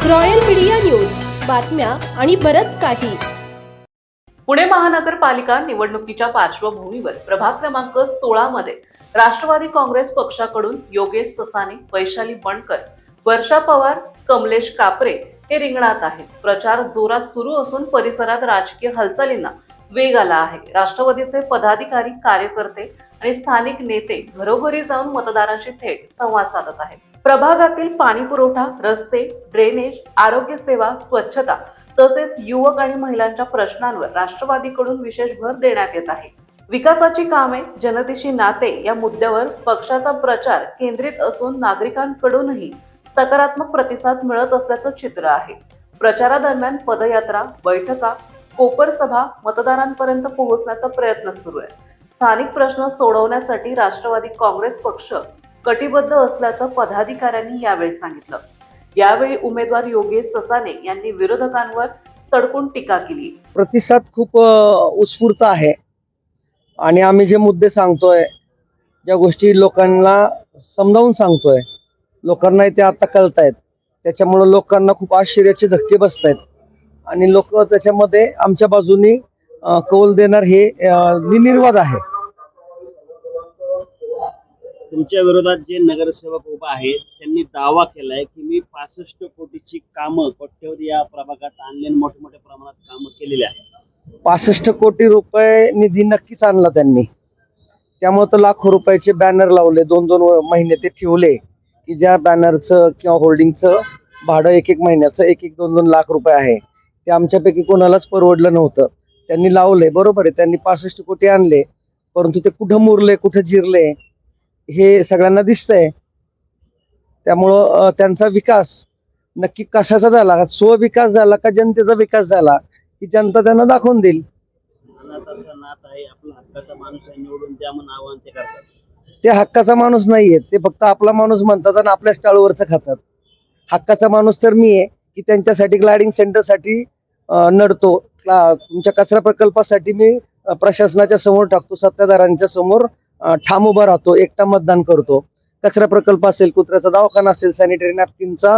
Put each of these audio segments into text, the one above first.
Royal media news, बातम्या आणि बरंच काही. पुणे महानगरपालिका निवडणुकीच्या पार्श्वभूमीवर प्रभाग क्रमांक 16 मध्ये राष्ट्रवादी काँग्रेस पक्षाकडून योगेश ससाने, वैशाली बनकर, वर्षा पवार, कमलेश कापरे हे रिंगणात आहेत. प्रचार जोरात सुरू असून परिसरात राजकीय हालचालींना वेग आला आहे. राष्ट्रवादीचे पदाधिकारी, कार्यकर्ते आणि स्थानिक नेते घरोघरी जाऊन मतदारांशी थेट संवाद साधत आहेत. प्रभागातील पाणी पुरवठा, रस्ते, ड्रेनेज, आरोग्य सेवा, स्वच्छता तसेच युवक आणि महिलांच्या प्रश्नांवर राष्ट्रवादीकडून विशेष भर देण्यात येत आहे. विकासाची कामे, जनतेशी नाते या मुद्द्यावर पक्षाचा प्रचार केंद्रित असून नागरिकांकडूनही सकारात्मक प्रतिसाद मिळत असल्याचं चित्र आहे. प्रचारादरम्यान पदयात्रा, बैठका, कोपर सभा मतदारांपर्यंत पोहोचण्याचा प्रयत्न सुरू आहे. स्थानिक प्रश्न सोडवण्यासाठी राष्ट्रवादी काँग्रेस पक्ष कटिबद्ध असल्याचं पदाधिकाऱ्यांनी यावेळी सांगितलं. यावेळी उमेदवार योगेश ससाने यांनी विरोधकांवर सडकून टीका केली. प्रतिसाद खूप उत्स्फूर्त आहे आणि आम्ही जे मुद्दे सांगतोय, ज्या गोष्टी लोकांना समजावून सांगतोय, लोकांना ते आता कळतायत. त्याच्यामुळे लोकांना खूप आश्चर्याचे धक्के बसतायत आणि लोक त्याच्यामध्ये आमच्या बाजूनी कौल देणार हे निर्विवाद आहे. तुमच्या विरोधात जे नगरसेवक उभा आहेत त्यांनी दावा केलाय की मी 65 कोटीची कामं कोट्यवधी या प्रभागात आणले, मोठमोठ्या प्रमाणात कामं केलेली आहेत. 65 कोटी रुपये निधी नक्कीच आणला त्यांनी. त्यामुळे तर लाखो रुपयाचे बॅनर लावले, 2-2 महिने ते ठेवले की ज्या बॅनरचं किंवा होर्डिंगचं भाडं 1-1 महिन्याचं 1-1, 2-2 लाख रुपये आहे. ते आमच्यापैकी कोणालाच परवडलं नव्हतं. त्यांनी लावले, बरोबर आहे, त्यांनी 65 कोटी आणले, परंतु ते कुठं मुरले, कुठं जिरले हे सगळ्यांना दिसतंय. त्यामुळं त्यांचा विकास नक्की कशाचा झाला, स्वविकास झाला का जनतेचा विकास झाला, ही जनता त्यांना दाखवून देईल. अनाथाचा नाथ आहे, आपला हक्काचा माणूस आहे, निवडून द्या म्हणून आवाहन ते करतात. ते हक्काचा माणूस नाहीये, ते फक्त आपला माणूस म्हणतात आणि आपल्याच टाळूवरच खातात. हक्काचा माणूस तर मी आहे की त्यांच्यासाठी ग्लायडिंग सेंटरसाठी नडतो, तुमच्या कचरा प्रकल्पासाठी मी प्रशासनाच्या समोर टाकतो, सत्ताधाऱ्यांच्या समोर ठाम उभा राहतो, एकटा मतदान करतो. कचरा प्रकल्प असेल, कुत्र्याचा दवाखाना असेल, सॅनिटरी नॅपकिनचा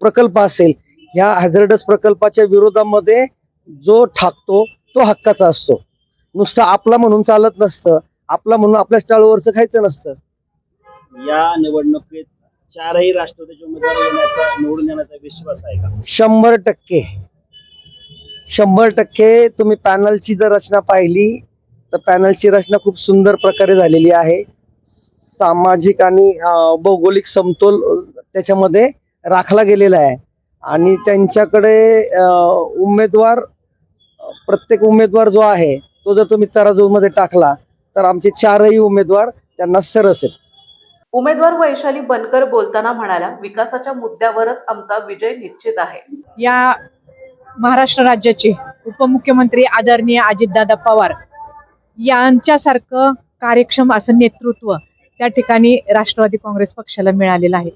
प्रकल्प असेल, ह्या हॅझर्डस प्रकल्पाच्या विरोधामध्ये जो ठाकतो तो हक्काचा असतो. नुसतं आपला म्हणून चालत नसतं, आपला म्हणून आपल्या चाळूवरचं खायचं नसतं. या निवडणुकीत 4ही राष्ट्रवादीचे उमेदवार निवडून येण्याचा विश्वास आहे का? 100%. 100%. तुम्ही पॅनलची जर रचना पाहिली तर पॅनलची रचना खूप सुंदर प्रकारे झालेली आहे. सामाजिक आणि भौगोलिक समतोल त्याच्यामध्ये राखला गेलेला आहे आणि त्यांच्याकडे प्रत्येक उमेदवार जो आहे तो जर तुम्ही तराजूमध्ये टाकला तर आमचे 4ही उमेदवार त्यांना सरस आहेत. उमेदवार वैशाली बनकर बोलताना म्हणाल्या, विकासाच्या मुद्द्यावरच आमचा विजय निश्चित आहे. या महाराष्ट्र राज्याचे उपमुख्यमंत्री आदरणीय अजितदादा पवार यांच्यासारखं कार्यक्षम असं नेतृत्व त्या ठिकाणी राष्ट्रवादी काँग्रेस पक्षाला मिळालेलं आहे.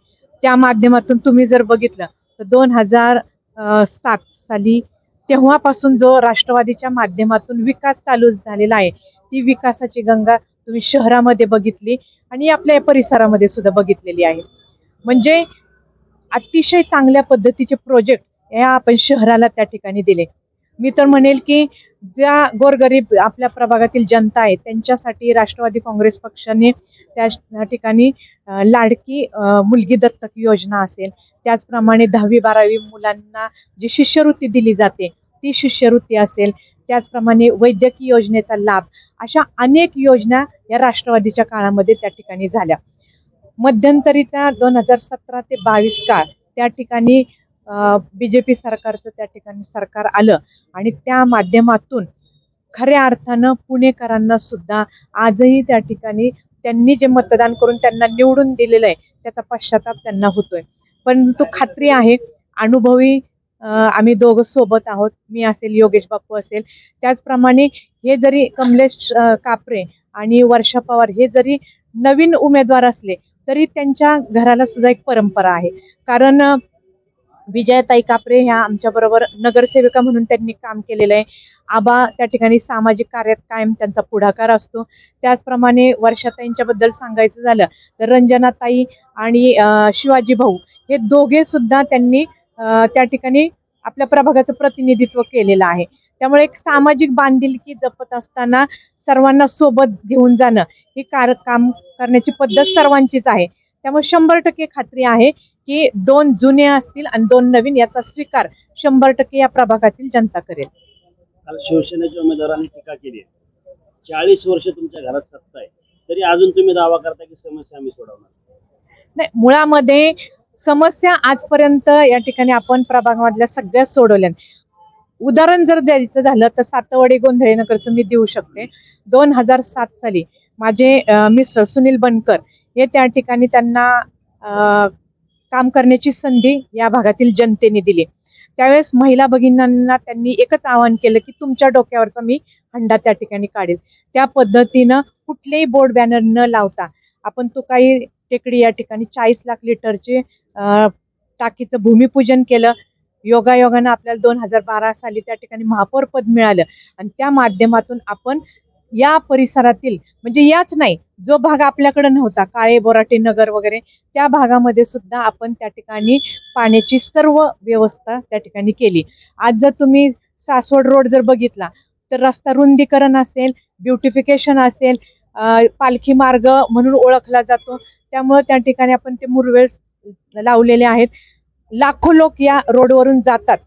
त्या माध्यमातून तुम्ही जर बघितलं तर 2007 साली तेव्हापासून जो राष्ट्रवादीच्या माध्यमातून विकास चालू झालेला आहे, ती विकासाची गंगा तुम्ही शहरामध्ये बघितली आणि आपल्या परिसरामध्ये सुद्धा बघितलेली आहे. म्हणजे अतिशय चांगल्या पद्धतीचे प्रोजेक्ट या आपण शहराला त्या ठिकाणी दिले. मी तर म्हणेल की ज्या गोरगरीब आपल्या प्रभागातील जनता आहे त्यांच्यासाठी राष्ट्रवादी काँग्रेस पक्षाने त्या ठिकाणी लाडकी मुलगी दत्तक योजना असेल, त्याचप्रमाणे 10वी-12वी मुलांना जी शिष्यवृत्ती दिली जाते ती शिष्यवृत्ती असेल, त्याचप्रमाणे वैद्यकीय योजनेचा लाभ, अशा अनेक योजना या राष्ट्रवादीच्या काळामध्ये त्या ठिकाणी झाल्या. मध्यंतरीचा 2017 ते 22 काळ त्या ठिकाणी BJP सरकारचं त्या ठिकाणी सरकार आलं आणि त्या माध्यमातून खऱ्या अर्थानं पुणेकरांना सुद्धा आजही त्या ठिकाणी त्यांनी जे मतदान करून त्यांना निवडून दिलेलं आहे त्याचा पश्चाताप त्यांना होतोय. पण तो खात्री आहे, अनुभवी आम्ही दोघं सोबत आहोत, मी असेल, योगेश बापू असेल, त्याचप्रमाणे हे जरी कमलेश कापरे आणि वर्षा पवार हे जरी नवीन उमेदवार असले तरी त्यांच्या घराला सुद्धा एक परंपरा आहे. कारण विजयाताई कापरे ह्या आमच्याबरोबर नगरसेविका म्हणून त्यांनी काम केलेलं आहे. आबा त्या ठिकाणी सामाजिक कार्यात कायम त्यांचा पुढाकार असतो. त्याचप्रमाणे वर्षाताईंच्याबद्दल सांगायचं झालं तर रंजनाताई आणि शिवाजी भाऊ हे दोघे सुद्धा त्यांनी त्या ठिकाणी आपल्या प्रभागाचं प्रतिनिधित्व केलेलं आहे. त्यामुळे एक सामाजिक बांधिलकी जपत असताना सर्वांना सोबत घेऊन जाणं ही काम करण्याची पद्धत सर्वांचीच आहे. त्यामुळे 100% खात्री आहे की 2 जुने असतील आणि 2 नवीन याचा स्वीकार 100% या प्रभागातील जनता करेल. काल शिवसेनेच्या उमेदवारांनी टीका केली आहे. 40 वर्ष तुमच्या घरात सत्ता आहे, तरी अजून तुम्ही दावा करता की समस्या आम्ही सोडवणार. नाही, मुळामध्ये समस्या आजपर्यंत या ठिकाणी आपण प्रभागामधल्या सगळ्या सोडवल्या. उदाहरण जर द्यायचं झालं तर सातवडे गोंधळे नगरचं मी देऊ शकते. 2007 साली माझे मिस्टर सुनील बनकर हे त्या ठिकाणी त्यांना काम करण्याची संधी या भागातील जनतेने दिली. त्यावेळेस महिला भगिनींना त्यांनी एकच आवाहन केलं की तुमच्या डोक्यावरचा मी हंडा त्या ठिकाणी काढेल. त्या पद्धतीनं कुठलेही बोर्ड बॅनर न लावता आपण तुकाई टेकडी या ठिकाणी 40 लाख लिटरचे टाकीचं भूमिपूजन केलं. योगायोगानं आपल्याला 2012 साली त्या ठिकाणी महापौर पद मिळालं आणि त्या माध्यमातून आपण या परिसरातील म्हणजे याच नाही, जो भाग आपल्याकडे नव्हता काळे बोराटे नगर वगैरे त्या भागामध्ये सुद्धा आपण त्या ठिकाणी पाण्याची सर्व व्यवस्था त्या ठिकाणी केली. आज जर तुम्ही सासवड रोड जर बघितला तर रस्ता रुंदीकरण असेल, ब्युटिफिकेशन असेल, पालखी मार्ग म्हणून ओळखला जातो. त्यामुळे त्या ठिकाणी आपण ते मुरवेळ लावलेले आहेत. लाखो लोक या रोडवरून जातात.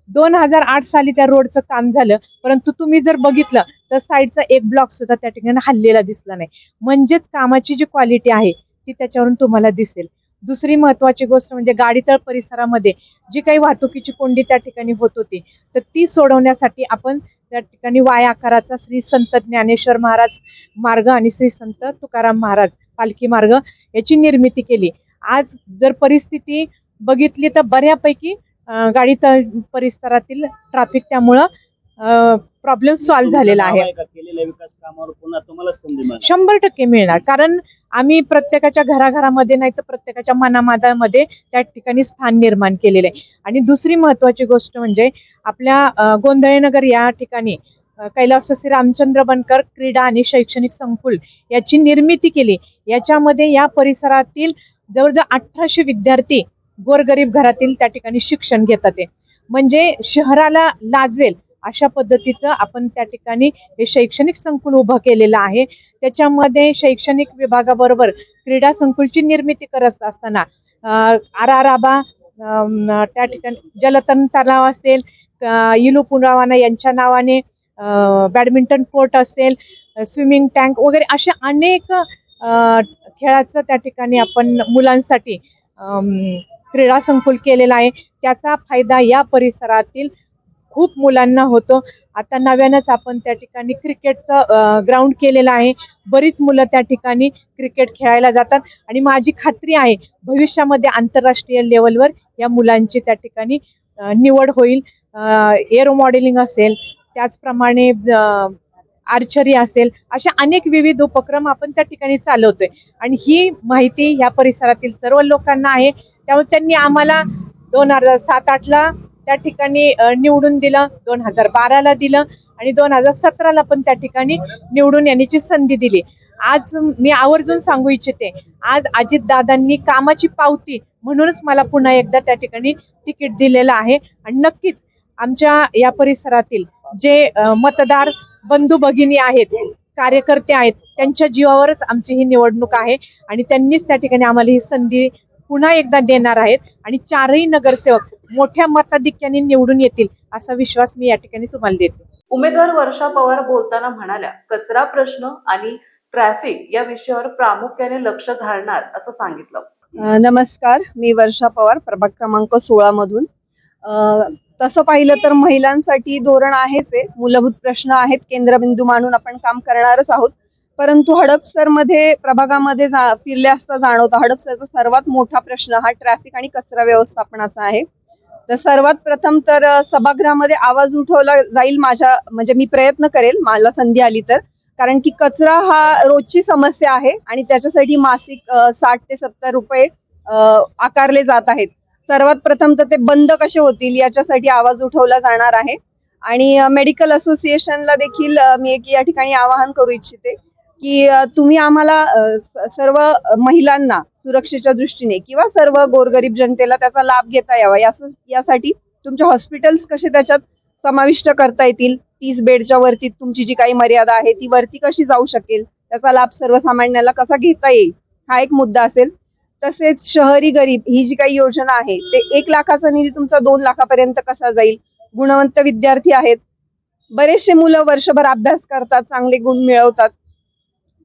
2008 साली त्या रोडचं काम झालं, परंतु तुम्ही जर बघितलं तर साईडचा एक ब्लॉक सुद्धा त्या ठिकाणी हल्लेला दिसला नाही. म्हणजेच कामाची जी क्वालिटी आहे ती त्याच्यावरून तुम्हाला दिसेल. दुसरी महत्वाची गोष्ट म्हणजे गाडीतळ परिसरामध्ये जी काही वाहतुकीची कोंडी त्या ठिकाणी होत होती तर ती सोडवण्यासाठी आपण त्या ठिकाणी वाय आकाराचा श्री संत ज्ञानेश्वर महाराज मार्ग आणि श्री संत तुकाराम महाराज पालखी मार्ग याची निर्मिती केली. आज जर परिस्थिती बघितली तर बऱ्यापैकी गाडी परिसरातील ट्रॅफिक त्यामुळं प्रॉब्लेम सॉल्व्ह झालेला आहे. केलेल्या विकास कामावर पुन्हा तुम्हाला संधी मिळणार. 100% मिळणार, कारण आम्ही प्रत्येकाच्या घराघरामध्ये नाही तर प्रत्येकाच्या मनामनामध्ये त्या ठिकाणी स्थान निर्माण केलेलं आहे. आणि दुसरी महत्वाची गोष्ट म्हणजे आपल्या गोंधळेनगर या ठिकाणी कैलास श्री रामचंद्र बनकर क्रीडा आणि शैक्षणिक संकुल याची निर्मिती केली. याच्यामध्ये या परिसरातील जवळजवळ 1800 विद्यार्थी गोरगरीब घरातील त्या ठिकाणी शिक्षण घेतात. म्हणजे शहराला लाजवेल अशा पद्धतीचं आपण त्या ठिकाणी हे शैक्षणिक संकुल उभं केलेलं आहे. त्याच्यामध्ये शैक्षणिक विभागाबरोबर क्रीडा संकुलची निर्मिती करत असताना आराराबा त्या ठिकाणी जलतरण तलाव असेल, इलू पुरावाना यांच्या नावाने बॅडमिंटन कोर्ट असेल, स्विमिंग टँक वगैरे अशा अनेक खेळाचं त्या ठिकाणी आपण मुलांसाठी क्रीडा संकुल केलेला आहे. त्याचा फायदा या परिसरातील खूप मुलांना होतो. आता नव्यानंच आपण त्या ठिकाणी क्रिकेटचं ग्राउंड केलेलं आहे. बरीच मुलं त्या ठिकाणी क्रिकेट खेळायला जातात आणि माझी खात्री आहे भविष्यामध्ये आंतरराष्ट्रीय लेवलवर या मुलांची त्या ठिकाणी निवड होईल. एरो मॉडेलिंग असेल, त्याचप्रमाणे आर्चरी असेल, अशा अनेक विविध उपक्रम आपण त्या ठिकाणी चालवतोय आणि ही माहिती या परिसरातील सर्व लोकांना आहे. त्यामुळे त्यांनी आम्हाला 2007-8ला त्या ठिकाणी निवडून दिलं, 2012ला दिलं आणि 2017ला पण त्या ठिकाणी निवडून येण्याची संधी दिली. आज मी आवर्जून सांगू इच्छिते, आज अजितदादांनी कामाची पावती म्हणूनच मला पुन्हा एकदा त्या ठिकाणी तिकीट दिलेलं आहे. आणि नक्कीच आमच्या या परिसरातील जे मतदार बंधू भगिनी आहेत, कार्यकर्ते आहेत, त्यांच्या जीवावरच आमची ही निवडणूक आहे आणि त्यांनीच त्या ठिकाणी आम्हाला ही संधी पुन्हा एकदा देणार आहेत आणि 4ही नगरसेवक मोठ्या मताधिक्याने निवडून येतील असा विश्वास मी या ठिकाणी तुम्हाला देते. उमेदवार वर्षा पवार बोलताना म्हणाल्या, कचरा प्रश्न आणि ट्रॅफिक या विषयावर प्रामुख्याने लक्ष घालणार असं सांगितलं. नमस्कार, मी वर्षा पवार, प्रभाग क्रमांक 16 मधून. तसं पाहिलं तर महिलांसाठी धोरण आहेच आहे, मूलभूत प्रश्न आहेत, केंद्रबिंदू मानून आपण काम करणारच आहोत. परंतु हडपसरमध्ये प्रभागामध्ये फिरले असता जाणवतं हडपसरचा सर्वात मोठा प्रश्न हा ट्रॅफिक आणि कचरा व्यवस्थापनाचा आहे. तर सर्वात प्रथम तर सभागृहामध्ये आवाज उठवला जाईल, म्हणजे मी प्रयत्न करेल मला संधी आली तर, कारण की कचरा हा रोजची समस्या आहे आणि त्याच्यासाठी मासिक 60 ते 70 रुपये आकारले जात आहेत. सर्वात प्रथम तर ते बंद कसे होतील याच्यासाठी आवाज उठवला जाणार आहे. आणि मेडिकल असोसिएशनला देखील मी एक या ठिकाणी आवाहन करू इच्छिते की तुम्ही आम्हाला सर्व महिलांना सुरक्षेच्या दृष्टीने किंवा सर्व गोरगरीब जनतेला त्याचा लाभ घेता यावा यासाठी तुमचे हॉस्पिटल्स कसे त्याच्यात समाविष्ट करता येतील, 30 बेडच्या वरती तुमची जी काही मर्यादा आहे ती वरती कशी जाऊ शकेल, त्याचा लाभ सर्वसामान्याला कसा घेता येईल, हा एक मुद्दा असेल. तसेच शहरी गरीब ही जी काही योजना आहे ते 1 लाखाचा निधी तुमचा 2 लाखापर्यंत कसा जाईल. गुणवंत विद्यार्थी आहेत, बरेचसे मुलं वर्षभर अभ्यास करतात, चांगले गुण मिळवतात,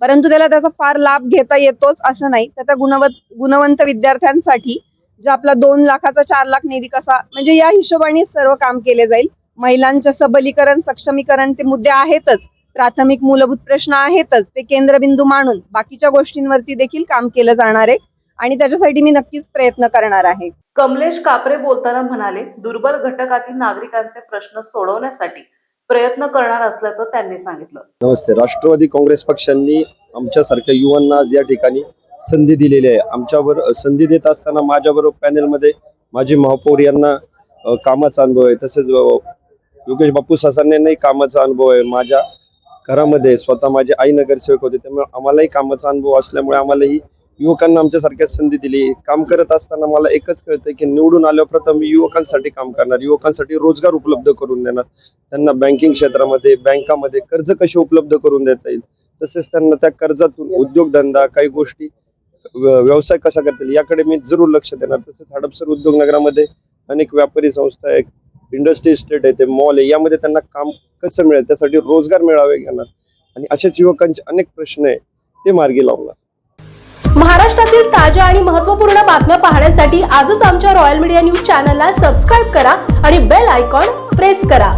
परंतु त्याला त्याचा फार लाभ घेता येतोच असं नाही. तर त्या गुणवंत विद्यार्थ्यांसाठी जे आपला 2 लाखाचा 4 लाख निधी कसा, म्हणजे या हिशोबाने सर्व काम केले जाईल. महिलांचं सबलीकरण, सक्षमीकरण ते मुद्दे आहेतच, प्राथमिक मूलभूत प्रश्न आहेतच, ते केंद्रबिंदू मानून बाकीच्या गोष्टींवरती देखील काम केलं जाणार आहे आणि त्याच्यासाठी मी नक्कीच प्रयत्न करणार आहे. कमलेश कापरे बोलताना म्हणाले, दुर्बल घटकातील नागरिकांचे प्रश्न सोडवण्यासाठी प्रयत्न करणार असल्याचं त्यांनी सांगितलं. नमस्ते. राष्ट्रवादी काँग्रेस पक्षांनी आमच्यासारख्या युवांना या ठिकाणी संधी दिलेली आहे. आमच्यावर संधी देत असताना माझ्याबरोबर पॅनेलमध्ये माझे महापौर यांना कामाचा अनुभव आहे, तसेच योगेश बापू ससानेंनाही कामाचा अनुभव आहे. माझ्या घरामध्ये स्वतः माझे आई नगरसेवक होते, त्यामुळे आम्हालाही कामाचा अनुभव असल्यामुळे आम्हालाही युवकांना आमच्यासारख्या संधी दिली. काम करत असताना मला एकच कळतं की निवडून आल्यावर प्रथम मी युवकांसाठी काम करणार, युवकांसाठी रोजगार उपलब्ध करून देणार, त्यांना बँकिंग क्षेत्रामध्ये, बँकामध्ये कर्ज कसे उपलब्ध करून देता येईल, तसेच त्यांना त्या कर्जातून उद्योगधंदा, काही गोष्टी व्यवसाय कसा करता येईल याकडे मी जरूर लक्ष देणार. तसेच हडपसर उद्योगनगरामध्ये अनेक व्यापारी संस्था आहे, इंडस्ट्री इस्टेट आहे, ते मॉल आहे, यामध्ये त्यांना काम कसं मिळेल त्यासाठी रोजगार मेळावे घेणार आणि असेच युवकांचे अनेक प्रश्न आहे ते मार्गी लावणार. महाराष्ट्रातील ताज्या आणि महत्त्वपूर्ण बातम्या पाहण्यासाठी आजच आमच्या रॉयल मीडिया न्यूज चॅनलला सबस्क्राईब करा आणि बेल आयकॉन प्रेस करा.